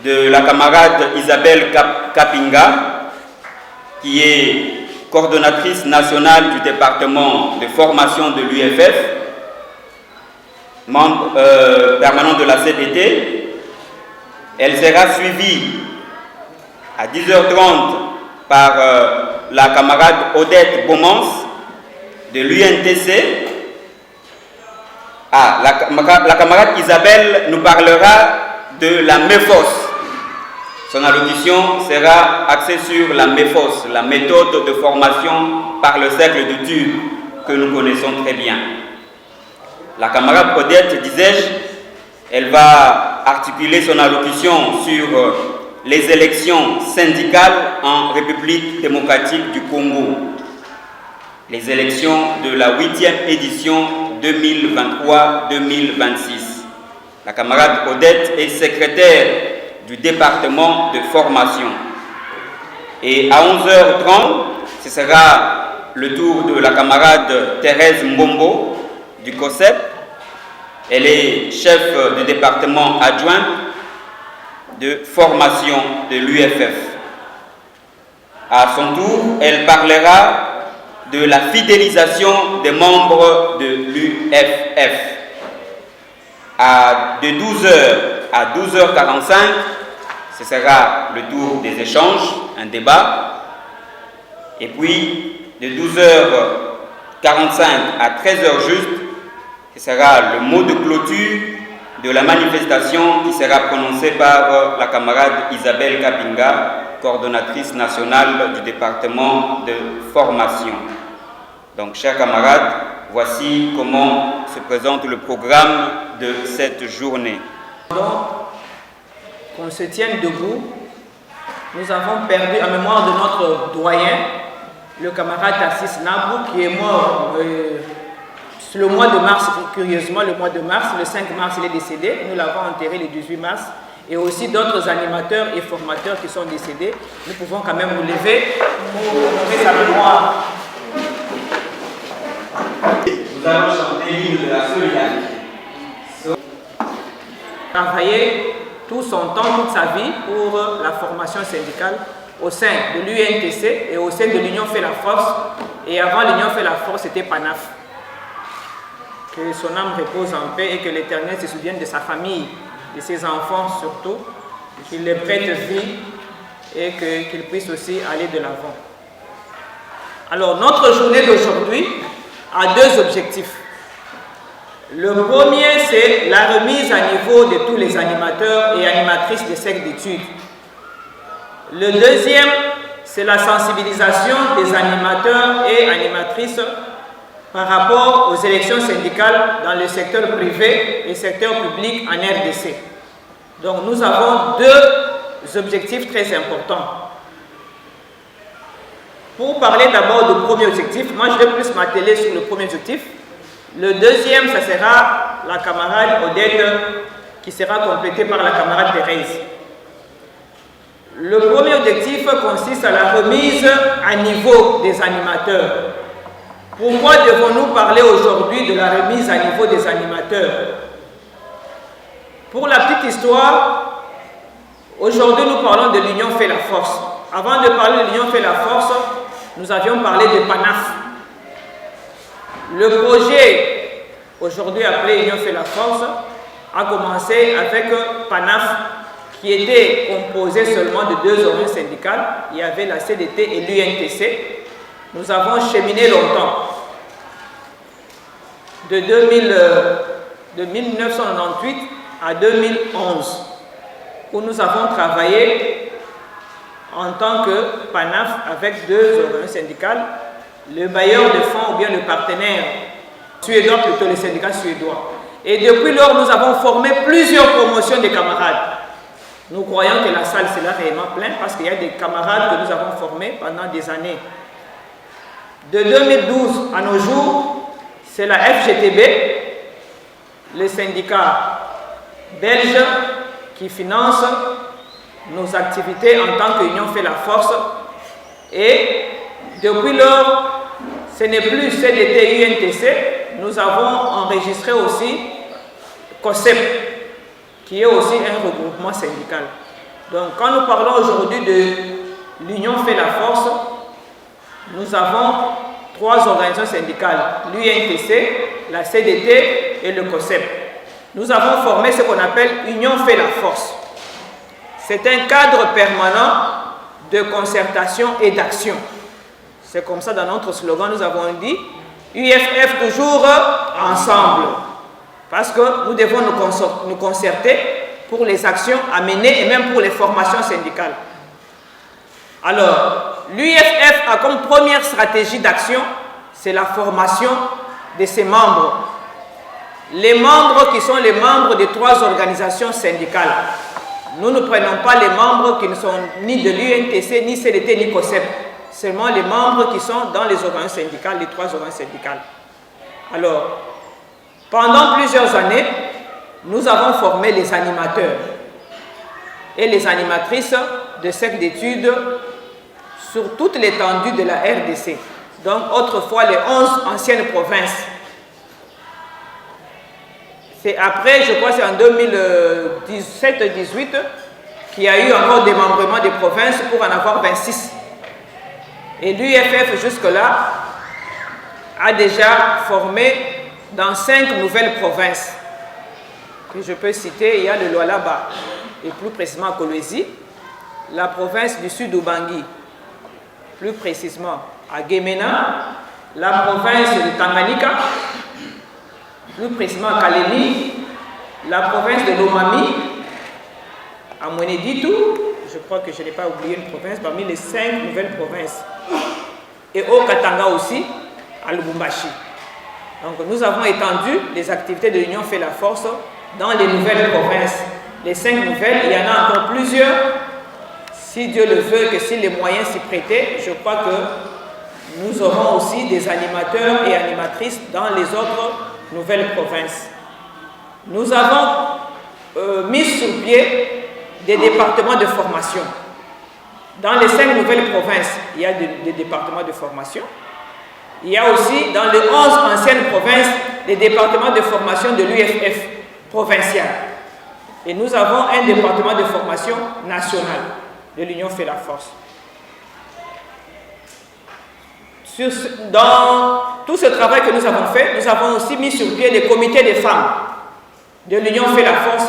de la camarade Isabelle Kapinga, qui est coordonnatrice nationale du département de formation de l'UFF, membre permanent de la CDT. Elle sera suivie à 10h30 par la camarade Odette Beaumans de l'UNTC. La camarade Isabelle nous parlera de la MEFOS. Son allocution sera axée sur la MEFOS, la méthode de formation par le cercle de tube que nous connaissons très bien. La camarade Odette, disais-je, elle va articuler son allocution sur les élections syndicales en République démocratique du Congo. Les élections de la 8e édition 2023-2026. La camarade Odette est secrétaire du département de formation. Et à 11h30, ce sera le tour de la camarade Thérèse Mbombo du COSEP. Elle est chef du département adjoint de formation de l'UFF. À son tour, elle parlera de la fidélisation des membres de l'UFF. De 12h à 12h45, ce sera le tour des échanges, un débat. Et puis, de 12h45 à 13h juste, ce sera le mot de clôture de la manifestation qui sera prononcée par la camarade Isabelle Kapinga, coordonnatrice nationale du département de formation. Donc, chers camarades, voici comment se présente le programme de cette journée. Qu'on se tienne debout. Nous avons perdu en mémoire de notre doyen, le camarade Tarsis Nabou, qui est mort le mois de mars, curieusement le mois de mars, le 5 mars il est décédé, nous l'avons enterré le 18 mars, et aussi d'autres animateurs et formateurs qui sont décédés. Nous pouvons quand même nous lever pour honorer sa mémoire. Nous allons chanter l'hymne de la solidarité. Travailler tout son temps, toute sa vie pour la formation syndicale au sein de l'UNTC et au sein de l'Union fait la force. Et avant l'Union fait la force, c'était PANAF. Que son âme repose en paix et que l'Éternel se souvienne de sa famille, de ses enfants surtout, qu'il les prête vie et qu'il puisse aussi aller de l'avant. Alors notre journée d'aujourd'hui a deux objectifs. Le premier, c'est la remise à niveau de tous les animateurs et animatrices des cercles d'études. Le deuxième, c'est la sensibilisation des animateurs et animatrices par rapport aux élections syndicales dans le secteur privé et le secteur public en RDC. Donc nous avons deux objectifs très importants. Pour parler d'abord du premier objectif, moi je vais plus m'atteler sur le premier objectif. Le deuxième, ça sera la camarade Odette qui sera complétée par la camarade Thérèse. Le premier objectif consiste à la remise à niveau des animateurs. Pourquoi devons-nous parler aujourd'hui de la remise à niveau des animateurs? Pour la petite histoire, aujourd'hui nous parlons de l'Union fait la force. Avant de parler de l'Union fait la force, nous avions parlé de PANAF. Le projet, aujourd'hui appelé Union fait la force, a commencé avec PANAF qui était composé seulement de deux organes syndicales. Il y avait la CDT et l'UNTC. Nous avons cheminé longtemps. De 1998 à 2011, où nous avons travaillé en tant que PANAF avec deux organes syndicales, le bailleur de fonds ou bien le partenaire suédois, plutôt le syndicat suédois. Et depuis lors, nous avons formé plusieurs promotions de camarades. Nous croyons que la salle sera réellement pleine parce qu'il y a des camarades que nous avons formés pendant des années. De 2012 à nos jours, c'est la FGTB, le syndicat belge, qui finance nos activités en tant qu'Union fait la force. Et depuis lors, ce n'est plus CDT UNTC, nous avons enregistré aussi COSEP, qui est aussi un regroupement syndical. Donc quand nous parlons aujourd'hui de l'Union fait la force, nous avons 3 organisations syndicales, l'UNTC, la CDT et le COSEP. Nous avons formé ce qu'on appelle Union fait la force. C'est un cadre permanent de concertation et d'action. C'est comme ça dans notre slogan, nous avons dit UFF toujours ensemble. Parce que nous devons nous concerter pour les actions à mener et même pour les formations syndicales. Alors, l'UFF a comme première stratégie d'action, c'est la formation de ses membres. Les membres qui sont les membres des 3 organisations syndicales. Nous ne prenons pas les membres qui ne sont ni de l'UNTC, ni CDT, ni COSEP. Seulement les membres qui sont dans les organisations syndicales, les 3 organisations syndicales. Alors, pendant plusieurs années, nous avons formé les animateurs et les animatrices de cercles d'études sur toute l'étendue de la RDC. Donc, autrefois, les 11 anciennes provinces. C'est après, je crois, c'est en 2017-18 qu'il y a eu encore des démembrement des provinces pour en avoir 26. Et l'UFF, jusque-là, a déjà formé dans 5 nouvelles provinces. Que je peux citer, il y a le Lualaba, et plus précisément à Kolwezi, la province du sud Ubangi, plus précisément à Gemena, la province de Tanganyika, plus précisément à Kalemi, la province de Lomami, à Mweneditu, je crois que je n'ai pas oublié une province, parmi les 5 nouvelles provinces, et au Katanga aussi, à Lubumbashi. Donc nous avons étendu les activités de l'Union fait la force dans les nouvelles provinces. Les 5 nouvelles, il y en a encore plusieurs. Si Dieu le veut, que si les moyens s'y prêtaient, je crois que nous aurons aussi des animateurs et animatrices dans les autres nouvelles provinces. Nous avons mis sur pied des départements de formation. Dans les 5 nouvelles provinces, il y a des départements de formation. Il y a aussi dans les 11 anciennes provinces des départements de formation de l'UFF provincial. Et nous avons un département de formation national de l'Union fait la force. Dans tout ce travail que nous avons fait, nous avons aussi mis sur pied les comités des femmes de l'Union fait la force.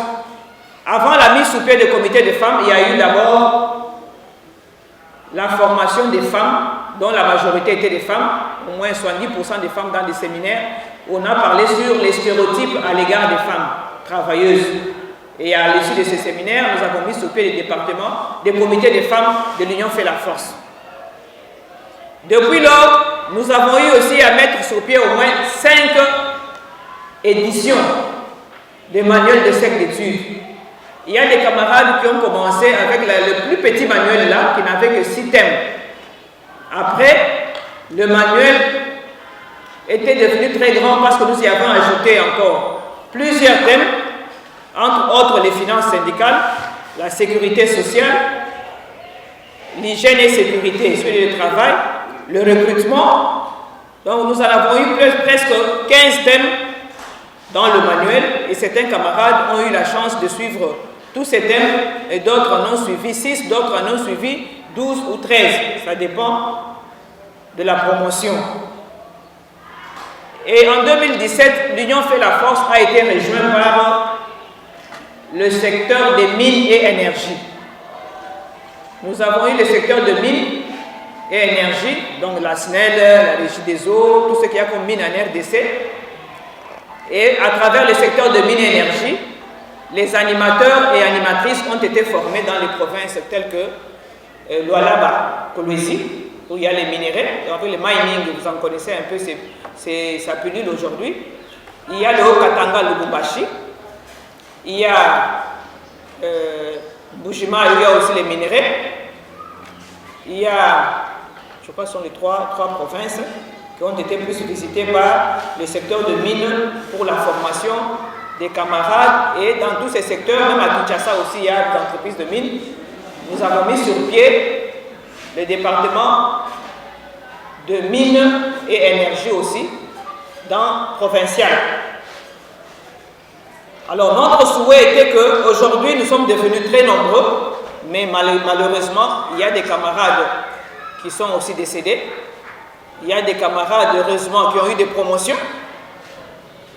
Avant la mise sur pied des comités des femmes, il y a eu d'abord la formation des femmes, dont la majorité était des femmes, au moins 70% des femmes dans des séminaires. On a parlé sur les stéréotypes à l'égard des femmes travailleuses. Et à l'issue de ces séminaires, nous avons mis sur pied les départements des comités des femmes de l'Union fait la force. Depuis lors, nous avons eu aussi à mettre sur pied au moins 5 éditions des manuels de cercle d'études. Il y a des camarades qui ont commencé avec le plus petit manuel là, qui n'avait que 6 thèmes. Après, le manuel était devenu très grand parce que nous y avons ajouté encore plusieurs thèmes, entre autres les finances syndicales, la sécurité sociale, l'hygiène et sécurité sur le travail, le recrutement. Donc nous en avons eu presque 15 thèmes dans le manuel et certains camarades ont eu la chance de suivre tous ces thèmes et d'autres en ont suivi 6, d'autres en ont suivi 12 ou 13. Ça dépend de la promotion. Et en 2017, l'Union fait la force a été rejointe par le secteur des mines et énergie. Nous avons eu le secteur de mines et énergie, donc la SNEL, la Régie des eaux, tout ce qu'il y a comme mine en RDC. Et à travers le secteur de mines et énergie, les animateurs et animatrices ont été formés dans les provinces telles que Lualaba, Kolwezi, où il y a les minerais, et le mining, vous en connaissez un peu, ça pullule aujourd'hui. Il y a le Haut-Katanga, le Lubumbashi. Il y a Bujima, il y a aussi les minerais. Il y a, je crois que ce sont les trois provinces qui ont été plus visitées par le secteur de mines pour la formation des camarades. Et dans tous ces secteurs, même à Kinshasa aussi, il y a des entreprises de mines. Nous avons mis sur pied le département de mines et énergie aussi, dans provincial. Alors notre souhait était qu'aujourd'hui nous sommes devenus très nombreux mais malheureusement, il y a des camarades qui sont aussi décédés. Il y a des camarades, heureusement, qui ont eu des promotions.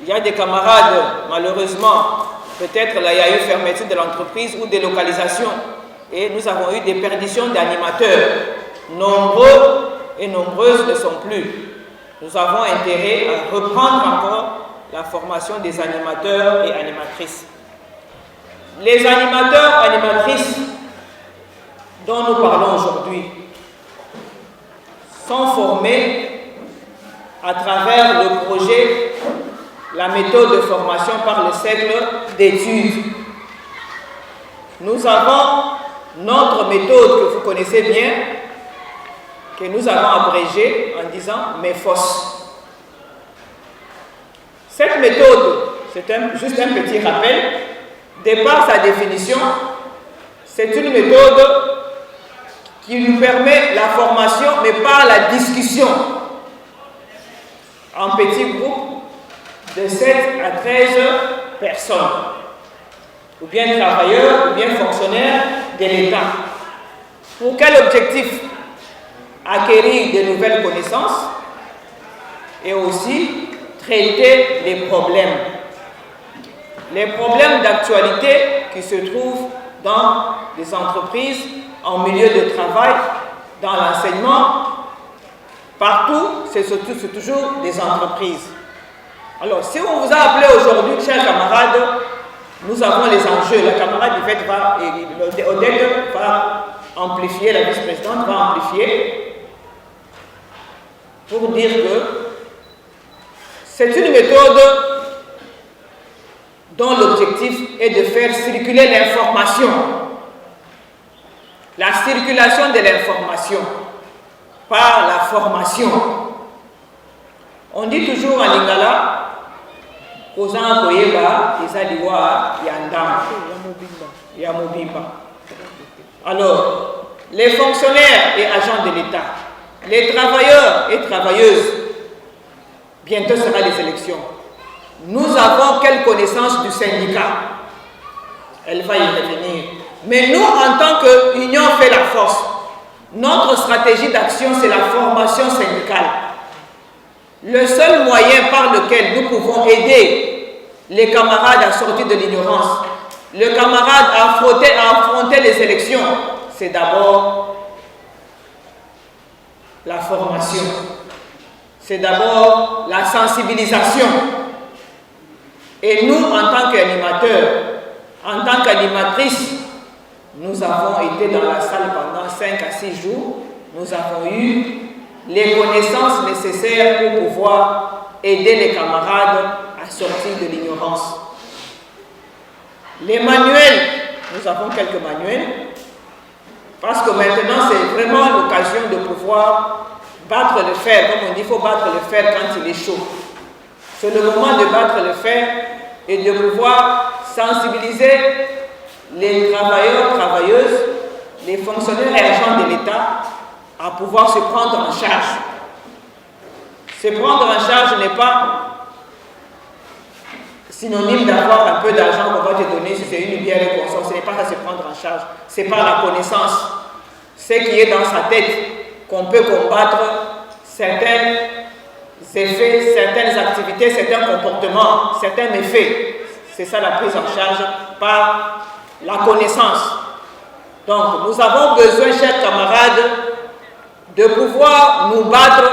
Il y a des camarades, malheureusement, peut-être là, il y a eu fermeture de l'entreprise ou délocalisation. Et nous avons eu des perditions d'animateurs. Nombreux et nombreuses ne sont plus. Nous avons intérêt à reprendre encore la formation des animateurs et animatrices. Les animateurs, animatrices dont nous parlons aujourd'hui sont formés à travers le projet, la méthode de formation par le cercle d'études. Nous avons notre méthode que vous connaissez bien, que nous avons abrégée en disant MEFOS. Cette méthode, c'est juste un petit rappel, de par sa définition, c'est une méthode qui nous permet la formation, mais par la discussion en petits groupes de 7 à 13 personnes, ou bien travailleurs, ou bien fonctionnaires de l'État. Pour quel objectif? Acquérir de nouvelles connaissances et aussi traiter les problèmes. Les problèmes d'actualité qui se trouvent dans les entreprises, en milieu de travail, dans l'enseignement, partout, c'est toujours des entreprises. Alors, si on vous a appelé aujourd'hui, chers camarades, nous avons les enjeux. La camarade Odette va amplifier, la vice-présidente va amplifier pour dire que c'est une méthode dont l'objectif est de faire circuler l'information. La circulation de l'information par la formation. On dit toujours en lingala, Kozan Koyeba, Isaliwa, Yandam, Yamobimba. Alors, les fonctionnaires et agents de l'État, les travailleurs et travailleuses, bientôt sera des élections. Nous avons quelle connaissance du syndicat? Elle va y revenir. Mais nous, en tant qu'union fait la force, notre stratégie d'action, c'est la formation syndicale. Le seul moyen par lequel nous pouvons aider les camarades à sortir de l'ignorance, le camarade à affronter les élections, c'est d'abord la formation. C'est d'abord la sensibilisation. Et nous, en tant qu'animateurs, en tant qu'animatrices, nous avons été dans la salle pendant 5 à 6 jours. Nous avons eu les connaissances nécessaires pour pouvoir aider les camarades à sortir de l'ignorance. Les manuels, nous avons quelques manuels, parce que maintenant c'est vraiment l'occasion de pouvoir battre le fer. Comme on dit, il faut battre le fer quand il est chaud. C'est le moment de battre le fer et de pouvoir sensibiliser les travailleurs, travailleuses, les fonctionnaires et agents de l'État à pouvoir se prendre en charge. Se prendre en charge n'est pas synonyme d'avoir un peu d'argent qu'on va te donner si c'est une bière et consort. Ce n'est pas ça, se prendre en charge. C'est par la connaissance. Ce qui est dans sa tête qu'on peut combattre certains effets, certaines activités, certains comportements, certains méfaits. C'est ça la prise en charge par la connaissance. Donc, nous avons besoin, chers camarades, de pouvoir nous battre,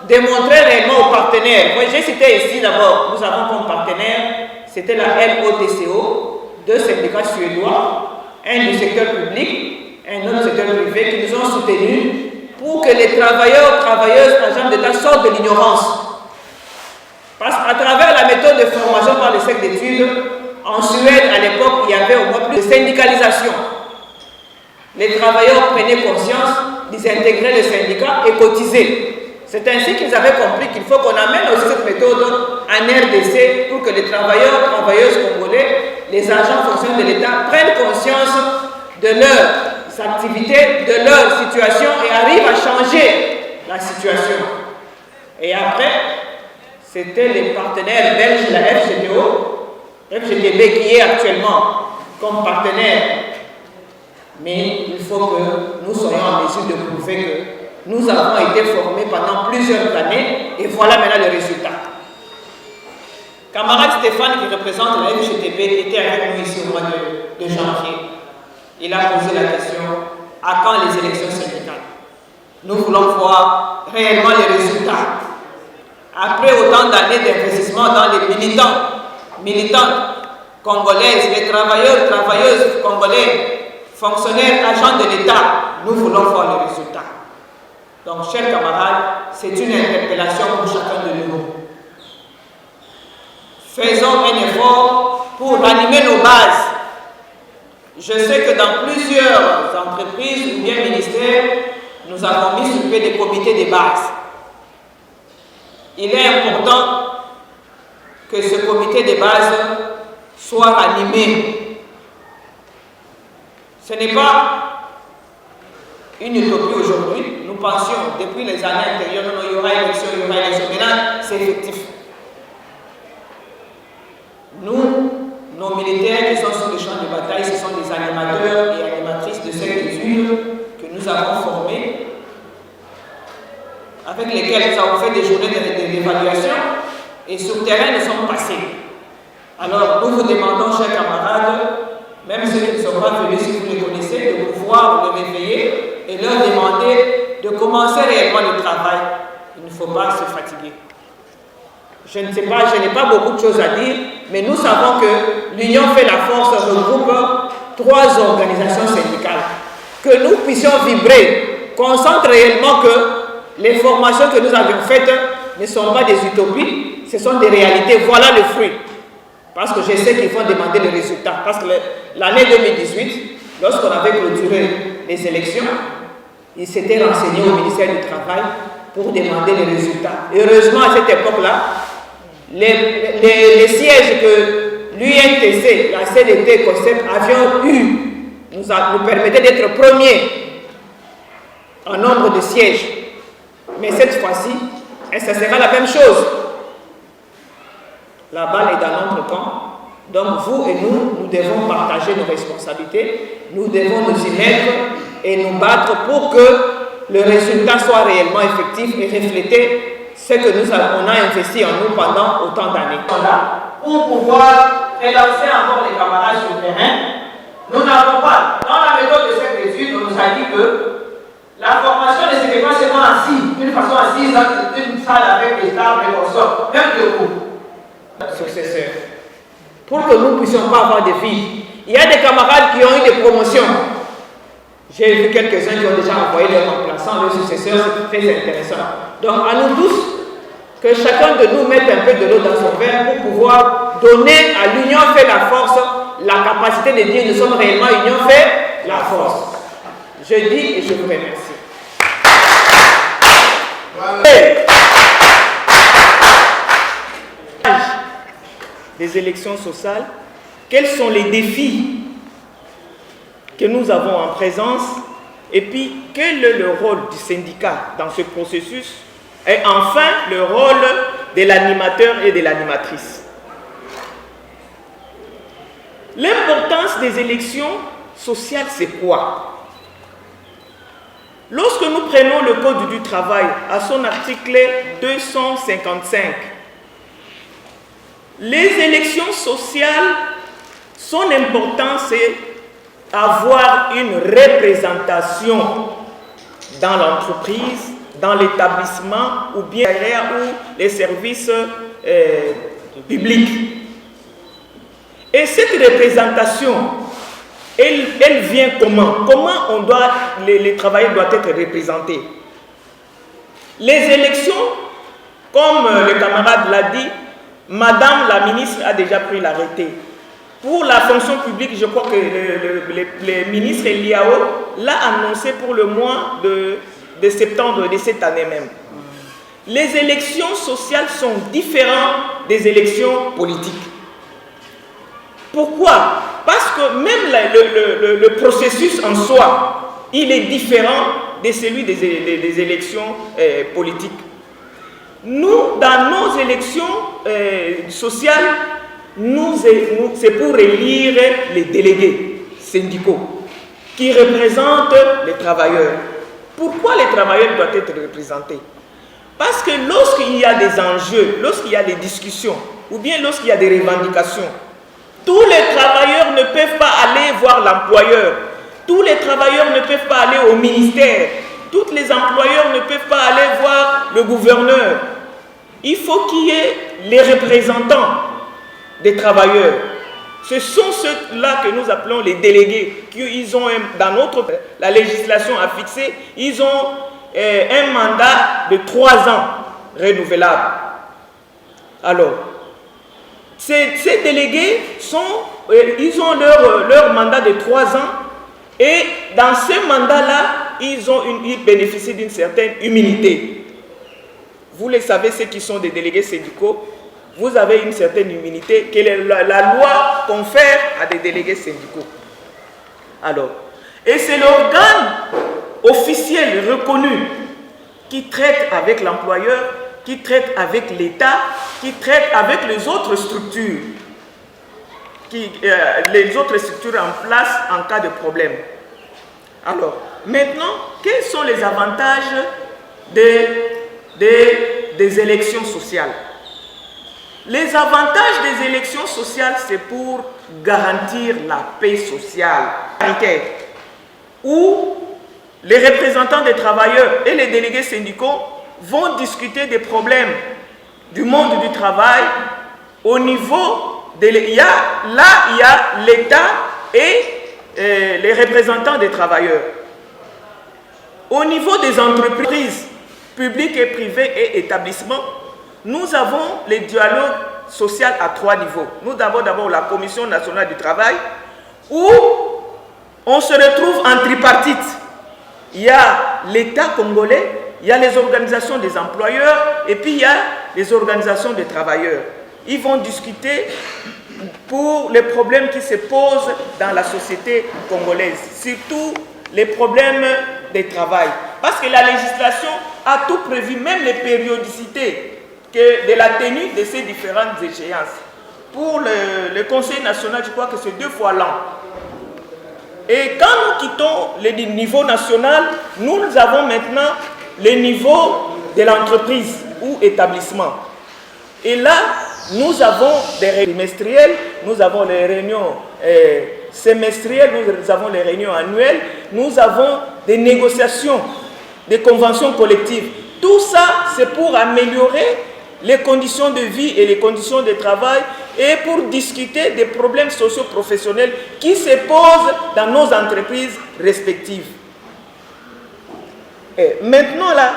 démontrer réellement aux partenaires. Moi, j'ai cité ici d'abord, nous avons comme partenaire, c'était la LOTCO, 2 syndicats suédois, un du secteur public, un autre secteur privé, qui nous ont soutenus pour que les travailleurs, travailleuses, agents d'État sortent de l'ignorance. Parce qu'à travers la méthode de formation par le cercle d'études, en Suède, à l'époque, il y avait au moins plus de syndicalisation. Les travailleurs prenaient conscience, ils intégraient le syndicat et cotisaient. C'est ainsi qu'ils avaient compris qu'il faut qu'on amène aussi cette méthode en RDC pour que les travailleurs, travailleuses congolais, les agents fonctionnaires de l'État prennent conscience de leurs activités, de leur situation et arrivent à changer la situation. Et après, c'était les partenaires belges, la FGTO, FGTB qui est actuellement comme partenaire Mais il faut que nous soyons en mesure de prouver que nous avons été formés pendant plusieurs années et voilà maintenant le résultat. Camarade Stéphane, qui représente la FGTB, était avec nous ici au mois de janvier. Il a posé la question, à quand les élections syndicales? Nous voulons voir réellement les résultats. Après autant d'années d'investissement dans les militantes congolaises, les travailleurs, travailleuses congolais, fonctionnaires, agents de l'État, nous voulons voir les résultats. Donc, chers camarades, c'est une interpellation pour chacun de nous. Faisons un effort pour ranimer nos bases. Je sais que dans plusieurs entreprises ou bien ministères, nous avons mis sur pied des comités de base. Il est important que ce comité de base soit animé. Ce n'est pas une utopie aujourd'hui. Nous pensions depuis les années antérieures, non, il y aura élection, il y aura élection. Maintenant, c'est effectif. Nous, nos militaires qui sont sur le champ de bataille, ce sont des animateurs et animatrices de cette étude que nous avons formés, avec lesquels nous avons fait des journées d'évaluation et sur le terrain nous sommes passés. Alors nous vous demandons, chers camarades, même ceux qui ne sont pas venus, si vous les connaissez, de pouvoir les réveiller et leur demander de commencer réellement le travail. Il ne faut pas se fatiguer. Je ne sais pas, je n'ai pas beaucoup de choses à dire, mais nous savons que l'Union fait la force regroupe 3 organisations syndicales. Que nous puissions vibrer, qu'on sente réellement que les formations que nous avions faites ne sont pas des utopies, ce sont des réalités. Voilà le fruit. Parce que je sais qu'ils vont demander les résultats. Parce que l'année 2018, lorsqu'on avait clôturé les élections, ils s'étaient renseignés au ministère du Travail pour demander les résultats. Heureusement, à cette époque-là, les sièges que l'UNTC, la CDT, COSEP avions eu nous permettaient d'être premiers en nombre de sièges. Mais cette fois-ci, ça sera la même chose. La balle est dans notre camp. Donc vous et nous devons partager nos responsabilités. Nous devons nous y mettre et nous battre pour que le résultat soit réellement effectif et refléter ce que nous avons investi en nous pendant autant d'années. Pour pouvoir relancer encore les camarades sur le terrain, nous n'avons pas, dans la méthode de cette étude, on nous a dit que la formation ne se fait pas seulement assis, d'une façon assise dans une salle avec des tables et consorts, même debout. Successeurs. Pour que nous ne puissions pas avoir de vie. Il y a des camarades qui ont eu des promotions. J'ai vu quelques-uns qui ont déjà envoyé leurs remplaçants, leurs successeurs, c'est très intéressant. Donc à nous tous, que chacun de nous mette un peu de l'eau dans son verre pour pouvoir donner à l'union fait la force, la capacité de dire nous sommes réellement union fait la force. Je dis et je vous remercie. Des élections sociales, quels sont les défis que nous avons en présence et puis quel est le rôle du syndicat dans ce processus et enfin le rôle de l'animateur et de l'animatrice. L'importance des élections sociales, c'est quoi? Lorsque nous prenons le Code du travail à son article 255, les élections sociales, son importance, c'est avoir une représentation dans l'entreprise, dans l'établissement ou bien ou les services publics. Et cette représentation, elle vient comment? Comment les travailleurs doivent être représentés? Les élections, comme le camarade l'a dit, Madame la ministre a déjà pris l'arrêté. Pour la fonction publique, je crois que le ministre Eliao l'a annoncé pour le mois de septembre de cette année même. Les élections sociales sont différentes des élections politiques. Pourquoi? Parce que même le processus en soi, il est différent de celui des élections politiques. Nous, dans nos élections sociales, c'est pour élire les délégués syndicaux qui représente les travailleurs. Pourquoi les travailleurs doivent être représentés? Parce que lorsqu'il y a des enjeux, lorsqu'il y a des discussions, ou bien lorsqu'il y a des revendications, tous les travailleurs ne peuvent pas aller voir l'employeur. Tous les travailleurs ne peuvent pas aller au ministère. Tous les employeurs ne peuvent pas aller voir le gouverneur. Il faut qu'il y ait les représentants des travailleurs. Ce sont ceux-là que nous appelons les délégués. Ils ont, dans la législation a fixé, ils ont un mandat de 3 ans renouvelable. Alors, ces délégués ils ont leur mandat de 3 ans et dans ce mandat-là, ils bénéficient d'une certaine immunité. Vous le savez, ceux qui sont des délégués syndicaux, vous avez une certaine immunité que la loi confère à des délégués syndicaux. Alors, et c'est l'organe officiel reconnu qui traite avec l'employeur, qui traite avec l'État, qui traite avec les autres structures, les autres structures en place en cas de problème. Alors, maintenant, quels sont les avantages des élections sociales? Les avantages des élections sociales, c'est pour garantir la paix sociale, où les représentants des travailleurs et les délégués syndicaux vont discuter des problèmes du monde du travail au niveau il y a l'État et les représentants des travailleurs. Au niveau des entreprises publiques et privées et établissements, nous avons les dialogues sociaux à 3 niveaux. Nous avons d'abord la Commission nationale du travail, où on se retrouve en tripartite. Il y a l'État congolais, il y a les organisations des employeurs et puis il y a les organisations des travailleurs. Ils vont discuter pour les problèmes qui se posent dans la société congolaise, surtout les problèmes de travail. Parce que la législation a tout prévu, même les périodicités de la tenue de ces différentes échéances. Pour le Conseil national, je crois que c'est 2 fois l'an. Et quand nous quittons le niveau national, nous avons maintenant le niveau de l'entreprise ou établissement. Et là, nous avons des réunions trimestrielles, nous avons les réunions semestrielles, nous avons les réunions annuelles, nous avons des négociations, des conventions collectives. Tout ça, c'est pour améliorer les conditions de vie et les conditions de travail et pour discuter des problèmes socio-professionnels qui se posent dans nos entreprises respectives. Et maintenant là,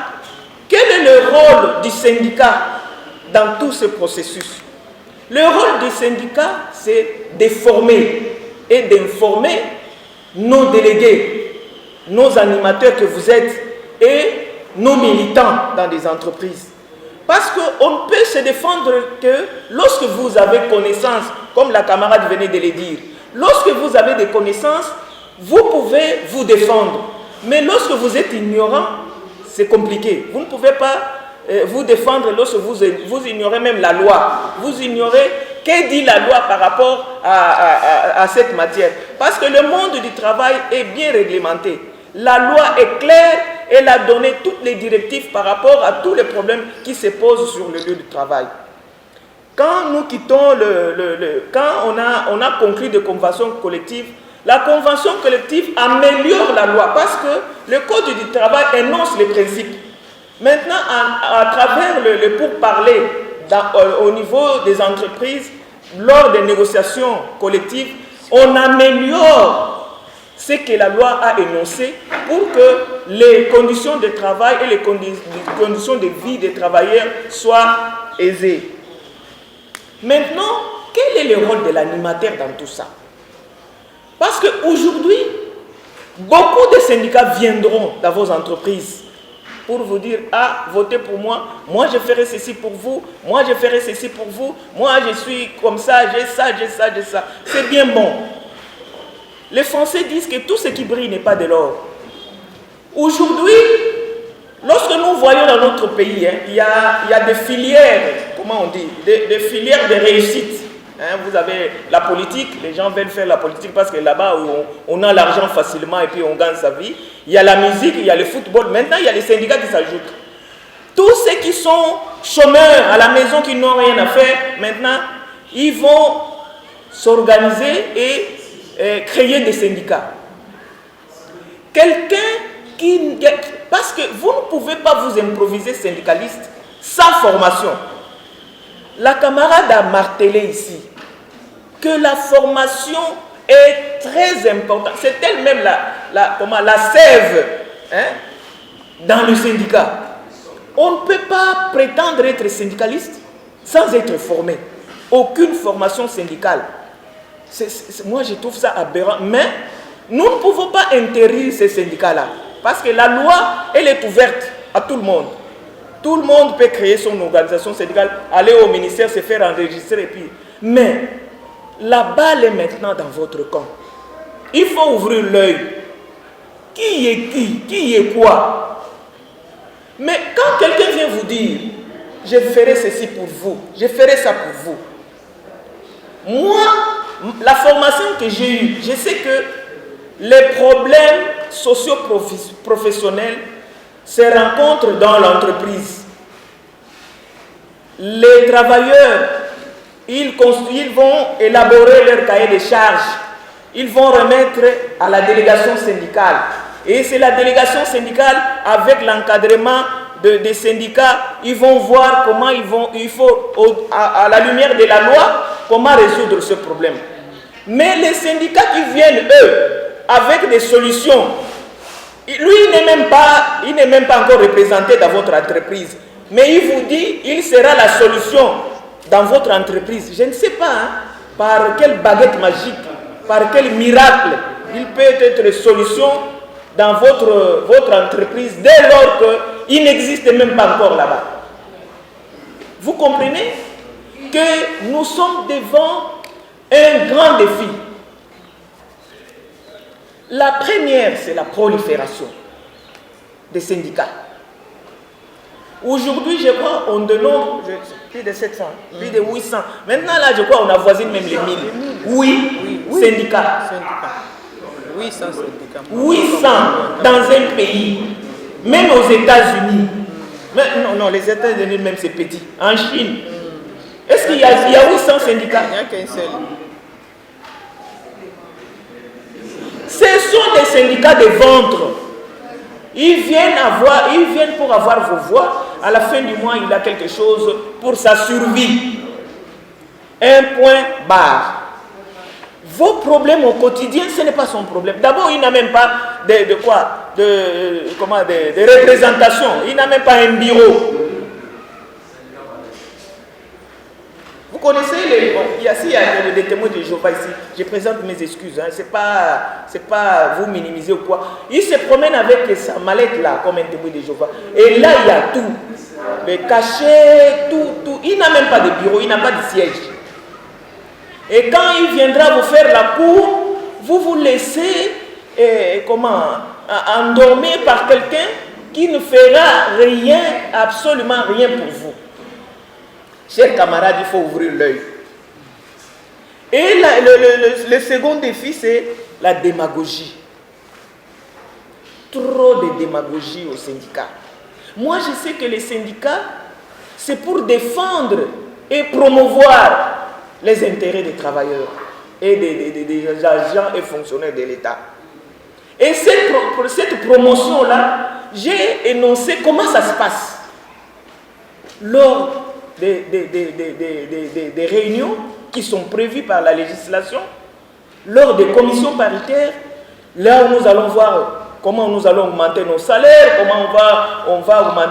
quel est le rôle du syndicat dans tout ce processus? Le rôle du syndicat, c'est de former et d'informer nos délégués, nos animateurs que vous êtes et nos militants dans des entreprises. Parce qu'on ne peut se défendre que lorsque vous avez connaissance, comme la camarade venait de le dire. Lorsque vous avez des connaissances, vous pouvez vous défendre. Mais lorsque vous êtes ignorant, c'est compliqué. Vous ne pouvez pas vous défendre lorsque vous ignorez même la loi. Vous ignorez que dit la loi par rapport à cette matière. Parce que le monde du travail est bien réglementé. La loi est claire, elle a donné toutes les directives par rapport à tous les problèmes qui se posent sur le lieu du travail. Quand nous quittons quand on a conclu des conventions collectives, la convention collective améliore la loi parce que le code du travail énonce les principes. Maintenant, à travers le pourparler au niveau des entreprises, lors des négociations collectives, on améliore ce que la loi a énoncé pour que les conditions de travail et les conditions de vie des travailleurs soient aisées. Maintenant, quel est le rôle de l'animateur dans tout ça? Parce qu'aujourd'hui, beaucoup de syndicats viendront dans vos entreprises pour vous dire « Ah, votez pour moi, moi je ferai ceci pour vous, moi je ferai ceci pour vous, moi je suis comme ça, j'ai ça, j'ai ça, j'ai ça. » C'est bien bon. Les Français disent que tout ce qui brille n'est pas de l'or. Aujourd'hui, lorsque nous voyons dans notre pays, il y a des filières, comment on dit, des filières de réussite. Hein, vous avez la politique, les gens veulent faire la politique parce que là-bas, on a l'argent facilement et puis on gagne sa vie. Il y a la musique, il y a le football. Maintenant, il y a les syndicats qui s'ajoutent. Tous ceux qui sont chômeurs à la maison, qui n'ont rien à faire, maintenant, ils vont s'organiser et créer des syndicats. Parce que vous ne pouvez pas vous improviser syndicaliste sans formation. La camarade a martelé ici que la formation est très importante. C'est elle-même la sève, hein, dans le syndicat. On ne peut pas prétendre être syndicaliste sans être formé. Aucune formation syndicale. Moi, je trouve ça aberrant. Mais nous ne pouvons pas interdire ces syndicats-là. Parce que la loi, elle est ouverte à tout le monde. Tout le monde peut créer son organisation syndicale, aller au ministère, se faire enregistrer et puis... Mais la balle est maintenant dans votre camp. Il faut ouvrir l'œil. Qui est qui? Qui est quoi? Mais quand quelqu'un vient vous dire, je ferai ceci pour vous, je ferai ça pour vous. Moi, la formation que j'ai eue, je sais que les problèmes socio-professionnels se rencontrent dans l'entreprise. Les travailleurs, ils vont élaborer leur cahier de charges. Ils vont remettre à la délégation syndicale. Et c'est la délégation syndicale, avec l'encadrement des syndicats, ils vont voir comment il faut, à la lumière de la loi, comment résoudre ce problème. Mais les syndicats qui viennent, eux, avec des solutions, lui, il n'est même pas encore représenté dans votre entreprise. Mais il vous dit, il sera la solution dans votre entreprise. Je ne sais pas, hein, par quelle baguette magique, par quel miracle, il peut être solution dans votre entreprise dès lors qu'il n'existe même pas encore là-bas. Vous comprenez que nous sommes devant un grand défi. La première, c'est la prolifération des syndicats. Aujourd'hui, je crois, on dénombre plus de 700, plus de 800. Maintenant, là, je crois, on avoisine même les 1000. Oui, syndicats. 800 syndicats. 800 dans un pays, même aux États-Unis. Non, les États-Unis même c'est petit. En Chine, est-ce qu'il y a 800 syndicats? Il n'y a qu'un seul. Ce sont des syndicats de ventre. Ils viennent pour avoir vos voix. À la fin du mois, il a quelque chose pour sa survie. Un point barre. Vos problèmes au quotidien, ce n'est pas son problème. D'abord, il n'a même pas de représentation. Il n'a même pas un bureau. Vous connaissez il y a des témoins de Jéhovah ici. Je présente mes excuses. Hein. C'est pas vous minimiser ou quoi. Il se promène avec sa mallette là, comme un témoin de Jéhovah. Et là, il y a tout. Les cachets, tout. Il n'a même pas de bureau, il n'a pas de siège. Et quand il viendra vous faire la cour, vous vous laissez endormir par quelqu'un qui ne fera rien, absolument rien pour vous. Chers camarades, il faut ouvrir l'œil. Et le second défi, c'est la démagogie. Trop de démagogie aux syndicats. Moi, je sais que les syndicats, c'est pour défendre et promouvoir les intérêts des travailleurs et des agents et fonctionnaires de l'État. Et cette promotion-là, j'ai énoncé comment ça se passe. Lors des réunions qui sont prévues par la législation, lors des commissions paritaires, là où nous allons voir comment nous allons augmenter nos salaires, comment on va augmenter